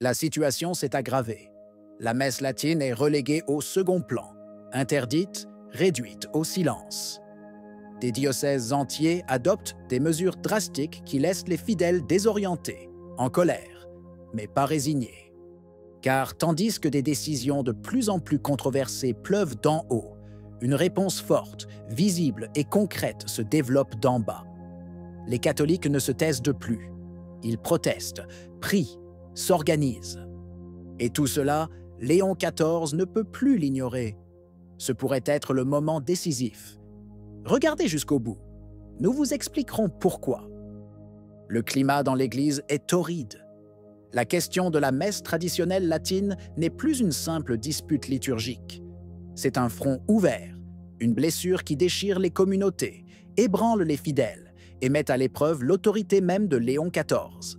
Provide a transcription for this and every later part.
La situation s'est aggravée. La messe latine est reléguée au second plan, interdite, réduite au silence. Des diocèses entiers adoptent des mesures drastiques qui laissent les fidèles désorientés, en colère, mais pas résignés. Car tandis que des décisions de plus en plus controversées pleuvent d'en haut, une réponse forte, visible et concrète se développe d'en bas. Les catholiques ne se taisent de plus. Ils protestent, prient, s'organisent. Et tout cela, Léon XIV ne peut plus l'ignorer. Ce pourrait être le moment décisif. Regardez jusqu'au bout. Nous vous expliquerons pourquoi. Le climat dans l'Église est torride. La question de la messe traditionnelle latine n'est plus une simple dispute liturgique. C'est un front ouvert, une blessure qui déchire les communautés, ébranle les fidèles et met à l'épreuve l'autorité même de Léon XIV.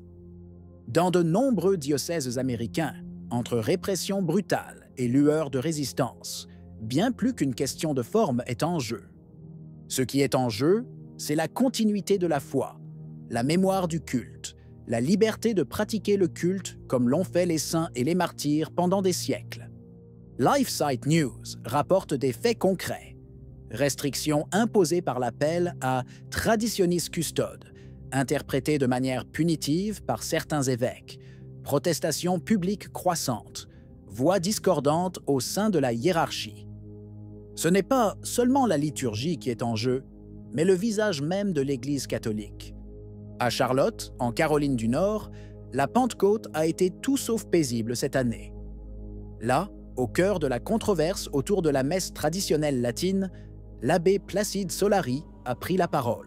Dans de nombreux diocèses américains, entre répression brutale et lueur de résistance, bien plus qu'une question de forme est en jeu. Ce qui est en jeu, c'est la continuité de la foi, la mémoire du culte, la liberté de pratiquer le culte comme l'ont fait les saints et les martyrs pendant des siècles. LifeSite News rapporte des faits concrets. Restrictions imposées par l'appel à Traditionis Custode, interprétées de manière punitive par certains évêques, protestations publiques croissantes, voix discordantes au sein de la hiérarchie. Ce n'est pas seulement la liturgie qui est en jeu, mais le visage même de l'Église catholique. À Charlotte, en Caroline du Nord, la Pentecôte a été tout sauf paisible cette année. Là, au cœur de la controverse autour de la messe traditionnelle latine, l'abbé Placide Solari a pris la parole.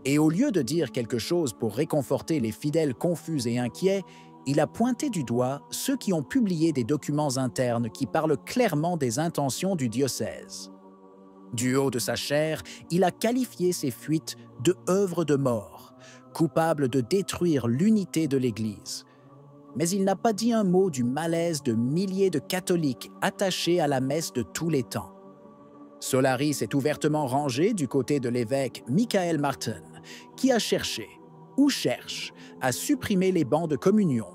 Et au lieu de dire quelque chose pour réconforter les fidèles confus et inquiets, il a pointé du doigt ceux qui ont publié des documents internes qui parlent clairement des intentions du diocèse. Du haut de sa chaire, il a qualifié ces fuites de œuvres de mort, coupables de détruire l'unité de l'Église. Mais il n'a pas dit un mot du malaise de milliers de catholiques attachés à la messe de tous les temps. Solari s'est ouvertement rangé du côté de l'évêque Michael Martin, qui a cherché, ou cherche, à supprimer les bancs de communion,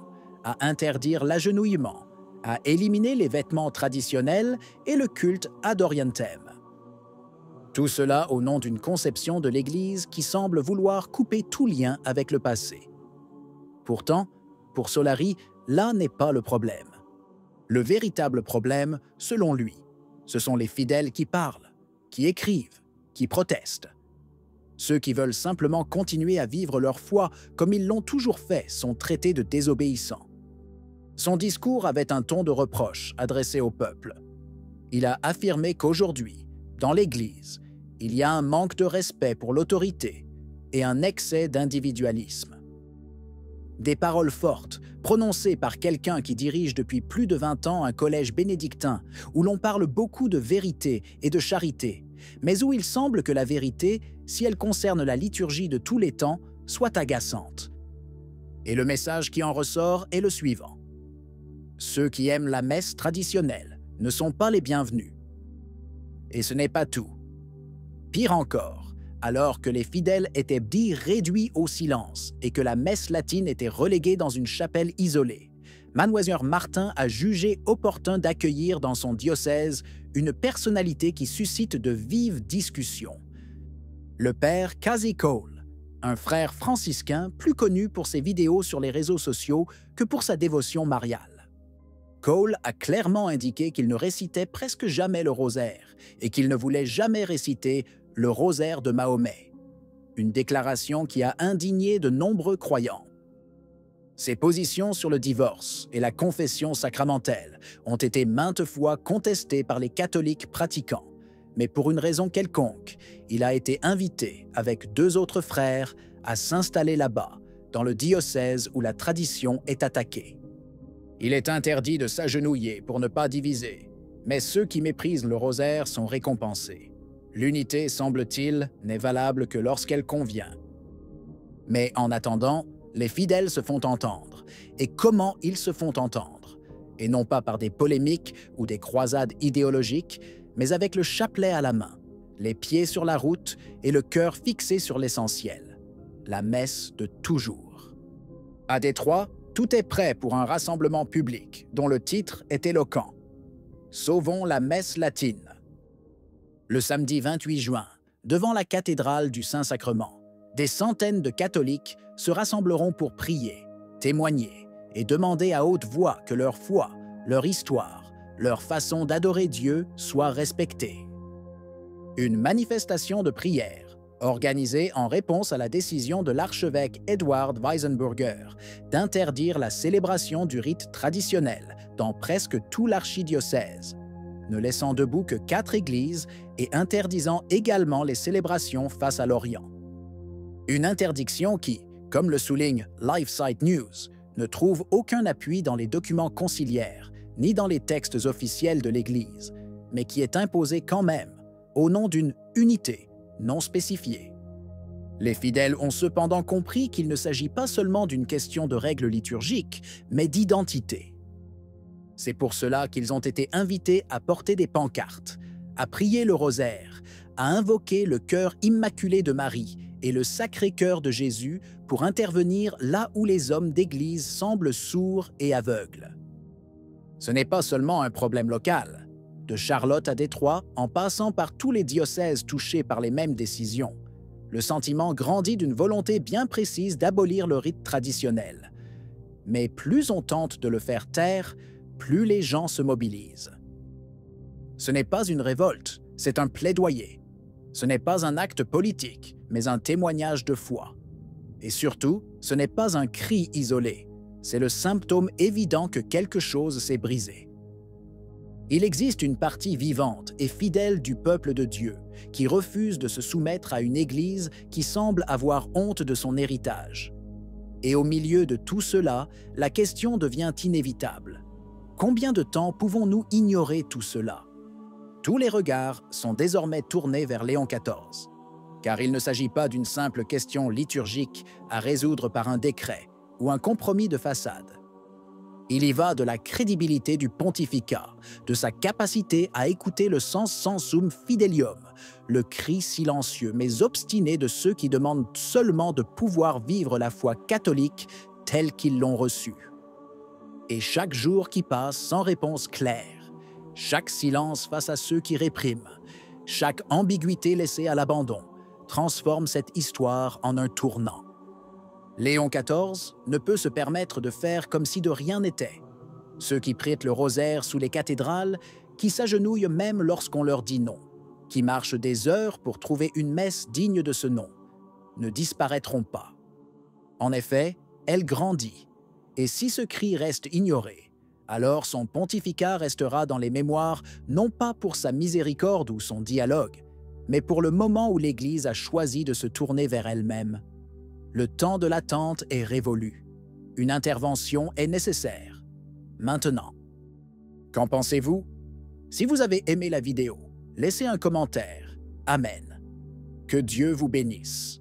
à interdire l'agenouillement, à éliminer les vêtements traditionnels et le culte ad orientem. Tout cela au nom d'une conception de l'Église qui semble vouloir couper tout lien avec le passé. Pourtant, pour Solari, là n'est pas le problème. Le véritable problème, selon lui, ce sont les fidèles qui parlent, qui écrivent, qui protestent. Ceux qui veulent simplement continuer à vivre leur foi comme ils l'ont toujours fait sont traités de désobéissants. Son discours avait un ton de reproche adressé au peuple. Il a affirmé qu'aujourd'hui, dans l'Église, il y a un manque de respect pour l'autorité et un excès d'individualisme. Des paroles fortes, prononcées par quelqu'un qui dirige depuis plus de 20 ans un collège bénédictin où l'on parle beaucoup de vérité et de charité, mais où il semble que la vérité, si elle concerne la liturgie de tous les temps, soit agaçante. Et le message qui en ressort est le suivant. Ceux qui aiment la messe traditionnelle ne sont pas les bienvenus. Et ce n'est pas tout. Pire encore, alors que les fidèles étaient dits réduits au silence et que la messe latine était reléguée dans une chapelle isolée, Mgr Martin a jugé opportun d'accueillir dans son diocèse une personnalité qui suscite de vives discussions. Le père Casey Cole, un frère franciscain plus connu pour ses vidéos sur les réseaux sociaux que pour sa dévotion mariale. Cole a clairement indiqué qu'il ne récitait presque jamais le rosaire et qu'il ne voulait jamais réciter le rosaire de Mahomet, une déclaration qui a indigné de nombreux croyants. Ses positions sur le divorce et la confession sacramentelle ont été maintes fois contestées par les catholiques pratiquants, mais pour une raison quelconque, il a été invité avec 2 autres frères à s'installer là-bas, dans le diocèse où la tradition est attaquée. Il est interdit de s'agenouiller pour ne pas diviser, mais ceux qui méprisent le rosaire sont récompensés. L'unité, semble-t-il, n'est valable que lorsqu'elle convient. Mais en attendant, les fidèles se font entendre. Et comment ils se font entendre? Et non pas par des polémiques ou des croisades idéologiques, mais avec le chapelet à la main, les pieds sur la route et le cœur fixé sur l'essentiel, la messe de toujours. À Détroit, Tout est prêt pour un rassemblement public dont le titre est éloquent. Sauvons la messe latine. Le samedi 28 juin, devant la cathédrale du Saint-Sacrement, des centaines de catholiques se rassembleront pour prier, témoigner et demander à haute voix que leur foi, leur histoire, leur façon d'adorer Dieu soient respectées. Une manifestation de prière, organisée en réponse à la décision de l'archevêque Edward Weisenburger d'interdire la célébration du rite traditionnel dans presque tout l'archidiocèse, ne laissant debout que 4 églises et interdisant également les célébrations face à l'Orient. Une interdiction qui, comme le souligne LifeSite News, ne trouve aucun appui dans les documents conciliaires ni dans les textes officiels de l'Église, mais qui est imposée quand même au nom d'une unité non spécifiée. Les fidèles ont cependant compris qu'il ne s'agit pas seulement d'une question de règles liturgiques, mais d'identité. C'est pour cela qu'ils ont été invités à porter des pancartes, à prier le rosaire, à invoquer le cœur immaculé de Marie et le Sacré-Cœur de Jésus pour intervenir là où les hommes d'Église semblent sourds et aveugles. Ce n'est pas seulement un problème local. De Charlotte à Détroit, en passant par tous les diocèses touchés par les mêmes décisions, le sentiment grandit d'une volonté bien précise d'abolir le rite traditionnel. Mais plus on tente de le faire taire, plus les gens se mobilisent. Ce n'est pas une révolte, c'est un plaidoyer. Ce n'est pas un acte politique, mais un témoignage de foi. Et surtout, ce n'est pas un cri isolé, c'est le symptôme évident que quelque chose s'est brisé. Il existe une partie vivante et fidèle du peuple de Dieu qui refuse de se soumettre à une Église qui semble avoir honte de son héritage. Et au milieu de tout cela, la question devient inévitable. Combien de temps pouvons-nous ignorer tout cela? Tous les regards sont désormais tournés vers Léon XIV, car il ne s'agit pas d'une simple question liturgique à résoudre par un décret ou un compromis de façade. Il y va de la crédibilité du pontificat, de sa capacité à écouter le sens sensum fidelium, le cri silencieux mais obstiné de ceux qui demandent seulement de pouvoir vivre la foi catholique telle qu'ils l'ont reçue. Et chaque jour qui passe sans réponse claire, chaque silence face à ceux qui répriment, chaque ambiguïté laissée à l'abandon, transforme cette histoire en un tournant. Léon XIV ne peut se permettre de faire comme si de rien n'était. Ceux qui prient le rosaire sous les cathédrales, qui s'agenouillent même lorsqu'on leur dit non, qui marchent des heures pour trouver une messe digne de ce nom, ne disparaîtront pas. En effet, elle grandit, et si ce cri reste ignoré, alors son pontificat restera dans les mémoires non pas pour sa miséricorde ou son dialogue, mais pour le moment où l'Église a choisi de se tourner vers elle-même. Le temps de l'attente est révolu. Une intervention est nécessaire. Maintenant. Qu'en pensez-vous? Si vous avez aimé la vidéo, laissez un commentaire. Amen. Que Dieu vous bénisse.